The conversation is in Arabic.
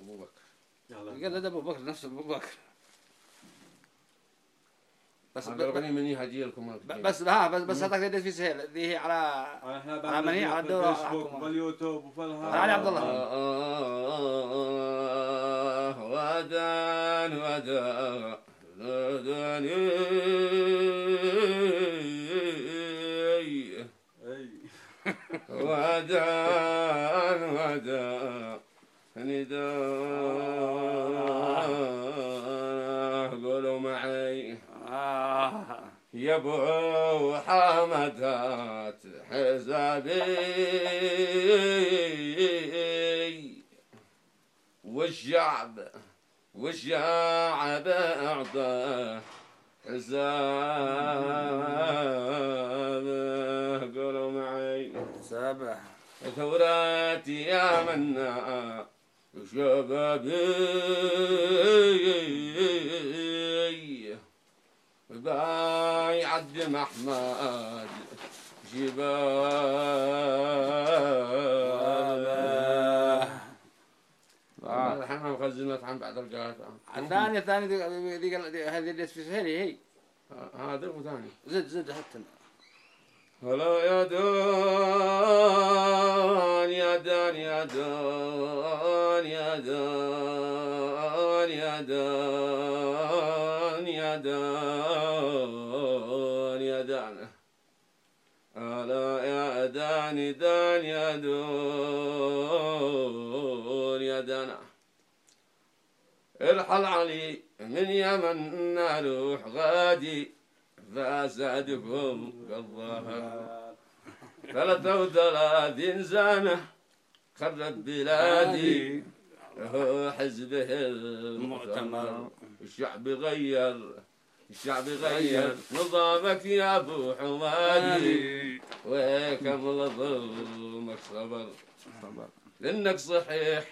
ابو بكر. يقلد ابو بكر، نفس ابو بكر. بس ضربني مني هدي لكم بس هذاك في سهيل ذي هي على مني على الدورة فيسبوك واليوتيوب وفلها علي عبد الله. ودان قولوا معي يا ابو حمدات حزابي والشعب اعطاه حسابه. قولوا معي سابع ثوراتي يا منا شبابي باي عد محمد جبابه. الحين ما مخزنات عن بعد القاطع. الثانية هذه اللي في سهيلي هي هذا وثاني زد حتى. هلا يا دون يا دون يا دون يا دون يا دون يا دون يا دون. هلا يا داني دان يا دون يا دنا. ارحل علي من يمن نروح غادي فاسعدكم كالظهر. 33 سنة خرب بلادي هو حزبه المؤتمر. الشعب غير نظامك يا ابو حمادي وكم ظلمك صبر. لانك صحيح